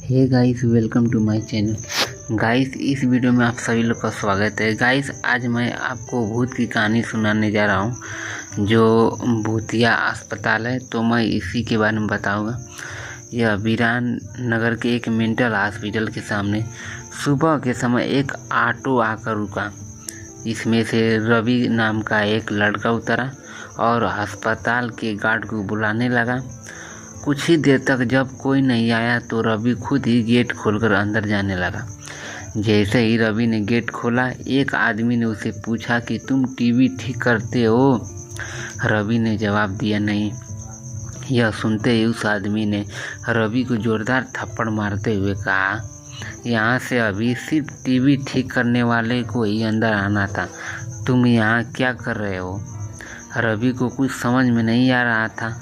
Hey guys, welcome to my channel. Guys, इस video में आप सभी लोग का स्वागत है। गाइस, आज मैं आपको भूत की कहानी सुनाने जा रहा हूँ जो भूतिया अस्पताल है। तो मैं इसी के बारे में बताऊँगा। यह बिरान नगर के एक मेंटल हॉस्पिटल के सामने सुबह के समय एक ऑटो आकर रुका। इसमें से रवि नाम का एक लड़का उतरा और अस्पताल के गार्ड को बुलाने लगा। कुछ ही देर तक जब कोई नहीं आया तो रवि खुद ही गेट खोलकर अंदर जाने लगा। जैसे ही रवि ने गेट खोला, एक आदमी ने उसे पूछा कि तुम टीवी ठीक करते हो? रवि ने जवाब दिया नहीं। यह सुनते ही उस आदमी ने रवि को जोरदार थप्पड़ मारते हुए कहा, यहाँ से अभी सिर्फ टीवी ठीक करने वाले को ही अंदर आना था। तुम यहाँ क्या कर रहे हो? रवि को कुछ समझ में नहीं आ रहा था।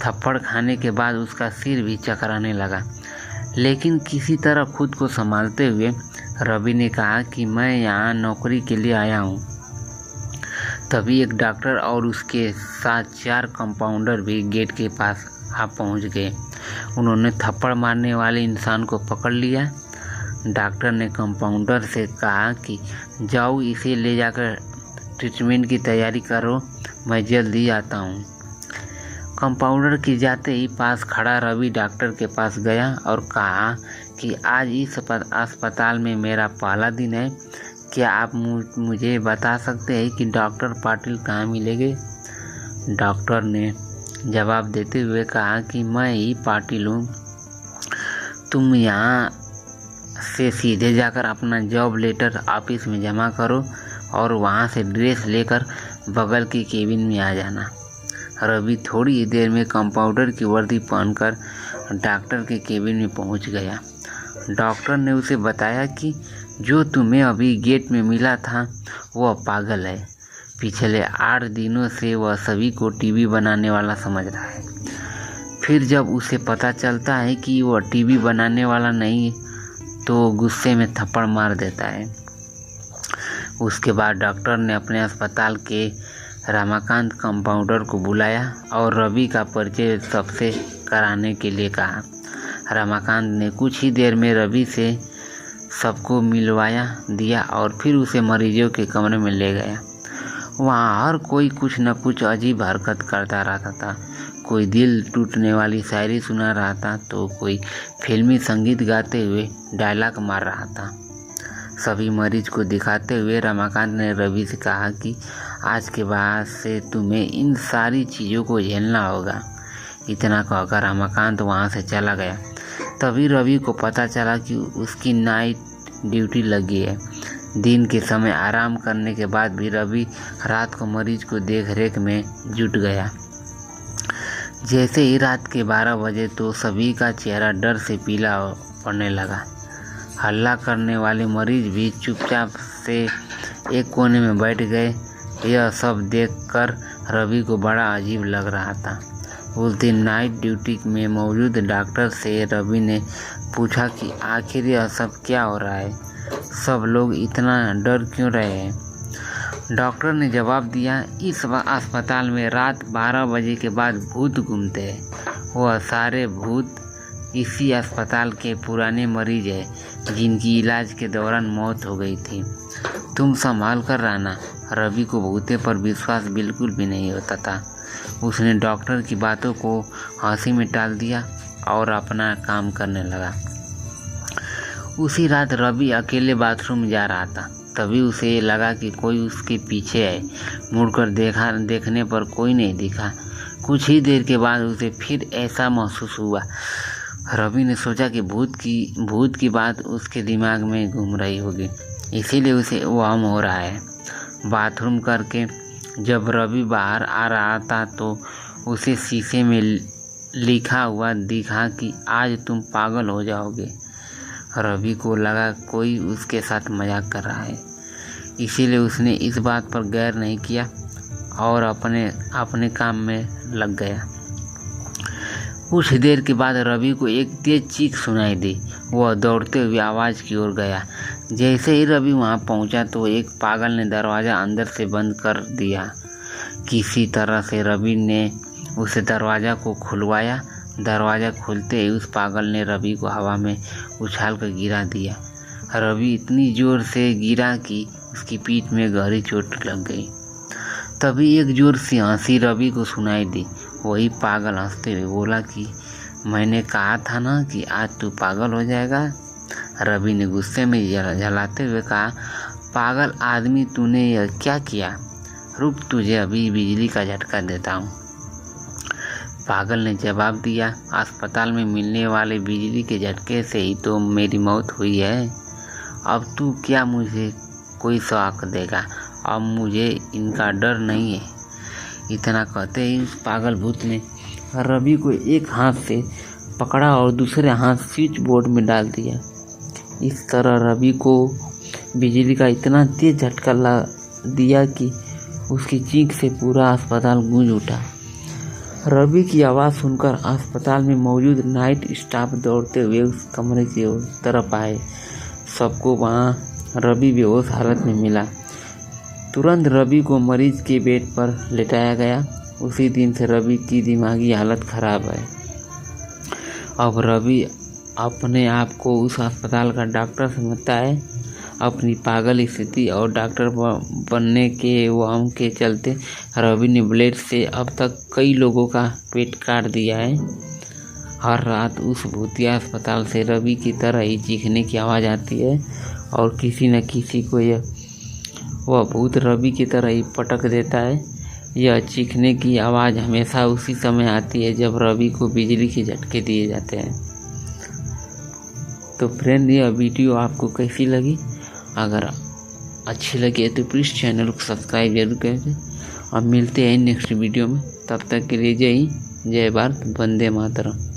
थप्पड़ खाने के बाद उसका सिर भी चकराने लगा, लेकिन किसी तरह खुद को संभालते हुए रवि ने कहा कि मैं यहाँ नौकरी के लिए आया हूँ। तभी एक डॉक्टर और उसके साथ 4 कंपाउंडर भी गेट के पास आ पहुँच गए। उन्होंने थप्पड़ मारने वाले इंसान को पकड़ लिया। डॉक्टर ने कंपाउंडर से कहा कि जाओ, इसे ले जाकर ट्रीटमेंट की तैयारी करो, मैं जल्दी आता हूँ। कंपाउंडर की जाते ही पास खड़ा रवि डॉक्टर के पास गया और कहा कि आज इस अस्पताल में मेरा पहला दिन है। क्या आप मुझे बता सकते हैं कि डॉक्टर पाटिल कहाँ मिलेंगे? डॉक्टर ने जवाब देते हुए कहा कि मैं ही पाटिल हूँ। तुम यहाँ से सीधे जाकर अपना जॉब लेटर ऑफिस में जमा करो और वहाँ से ड्रेस लेकर बगल की केबिन में आ जाना। रवि थोड़ी ही देर में कंपाउंडर की वर्दी पहनकर डॉक्टर के केबिन में पहुंच गया। डॉक्टर ने उसे बताया कि जो तुम्हें अभी गेट में मिला था वह पागल है। पिछले 8 दिनों से वह सभी को टीवी बनाने वाला समझ रहा है। फिर जब उसे पता चलता है कि वह टीवी बनाने वाला नहीं तो गुस्से में थप्पड़ मार देता है। उसके बाद डॉक्टर ने अपने अस्पताल के रमाकांत कंपाउंडर को बुलाया और रवि का परिचय सबसे कराने के लिए कहा। रमाकांत ने कुछ ही देर में रवि से सबको मिलवाया दिया और फिर उसे मरीजों के कमरे में ले गया। वहाँ हर कोई कुछ न कुछ अजीब हरकत करता रहता था। कोई दिल टूटने वाली शायरी सुना रहा था तो कोई फिल्मी संगीत गाते हुए डायलॉग मार रहा था। सभी मरीज को दिखाते हुए रमाकांत ने रवि से कहा कि आज के बाद से तुम्हें इन सारी चीज़ों को झेलना होगा। इतना कहकर रमाकांत वहाँ से चला गया। तभी रवि को पता चला कि उसकी नाइट ड्यूटी लगी है। दिन के समय आराम करने के बाद भी रवि रात को मरीज को देख रेख में जुट गया। जैसे ही रात के 12 बजे तो सभी का चेहरा डर से पीला पड़ने लगा। हल्ला करने वाले मरीज भी चुपचाप से एक कोने में बैठ गए। यह सब देखकर रवि को बड़ा अजीब लग रहा था। उस दिन नाइट ड्यूटी में मौजूद डॉक्टर से रवि ने पूछा कि आखिर यह सब क्या हो रहा है, सब लोग इतना डर क्यों रहे हैं? डॉक्टर ने जवाब दिया, इस अस्पताल में रात 12 बजे के बाद भूत घूमते हैं। वह सारे भूत इसी अस्पताल के पुराने मरीज हैं जिनकी इलाज के दौरान मौत हो गई थी। तुम संभाल कर रहना। रवि को भूते पर विश्वास बिल्कुल भी नहीं होता था। उसने डॉक्टर की बातों को हंसी में टाल दिया और अपना काम करने लगा। उसी रात रवि अकेले बाथरूम जा रहा था। तभी उसे लगा कि कोई उसके पीछे है। मुड़कर देखने पर कोई नहीं दिखा। कुछ ही देर के बाद उसे फिर ऐसा महसूस हुआ। रवि ने सोचा कि भूत की बात उसके दिमाग में घूम रही होगी, इसीलिए उसे वहम हो रहा है। बाथरूम करके जब रवि बाहर आ रहा था तो उसे शीशे में लिखा हुआ दिखा कि आज तुम पागल हो जाओगे। रवि को लगा कोई उसके साथ मजाक कर रहा है, इसीलिए उसने इस बात पर गौर नहीं किया और अपने काम में लग गया। कुछ देर के बाद रवि को एक तेज चीख सुनाई दी। वह दौड़ते हुए आवाज़ की ओर गया। जैसे ही रवि वहां पहुंचा तो एक पागल ने दरवाज़ा अंदर से बंद कर दिया। किसी तरह से रवि ने उसे दरवाज़ा को खुलवाया। दरवाज़ा खोलते ही उस पागल ने रवि को हवा में उछाल कर गिरा दिया। रवि इतनी ज़ोर से गिरा कि उसकी पीठ में गहरी चोट लग गई। तभी एक जोर से हंसी रवि को सुनाई दी। वही पागल हंसते हुए बोला कि मैंने कहा था ना कि आज तू पागल हो जाएगा। रवि ने गुस्से में झल्लाते हुए कहा, पागल आदमी, तूने यह क्या किया? रुक, तुझे अभी बिजली का झटका देता हूँ। पागल ने जवाब दिया, अस्पताल में मिलने वाले बिजली के झटके से ही तो मेरी मौत हुई है। अब तू क्या मुझे कोई शौक देगा? अब मुझे इनका डर नहीं है। इतना कहते ही उस पागल भूत ने रवि को एक हाथ से पकड़ा और दूसरे हाथ स्विच बोर्ड में डाल दिया। इस तरह रवि को बिजली का इतना तेज झटका दिया कि उसकी चीख से पूरा अस्पताल गूंज उठा। रवि की आवाज़ सुनकर अस्पताल में मौजूद नाइट स्टाफ दौड़ते हुए उस कमरे की तरफ आए। सबको वहाँ रवि बेहोश हालत में मिला। तुरंत रवि को मरीज के बेड पर लेटाया गया। उसी दिन से रवि की दिमागी हालत खराब है। अब रवि अपने आप को उस अस्पताल का डॉक्टर समझता है। अपनी पागल स्थिति और डॉक्टर बनने के वहम के चलते रवि ने ब्लेड से अब तक कई लोगों का पेट काट दिया है। हर रात उस भूतिया अस्पताल से रवि की तरह ही चीखने की आवाज़ आती है और किसी न किसी को वह भूत रवि की तरह ही पटक देता है। यह चीखने की आवाज़ हमेशा उसी समय आती है जब रवि को बिजली के झटके दिए जाते हैं। तो फ्रेंड, यह वीडियो आपको कैसी लगी? अगर अच्छी लगी तो प्लीज़ चैनल को सब्सक्राइब जरूर करें। अब मिलते हैं नेक्स्ट वीडियो में। तब तक के लिए जय हिंद, जय भारत, वंदे मातरम।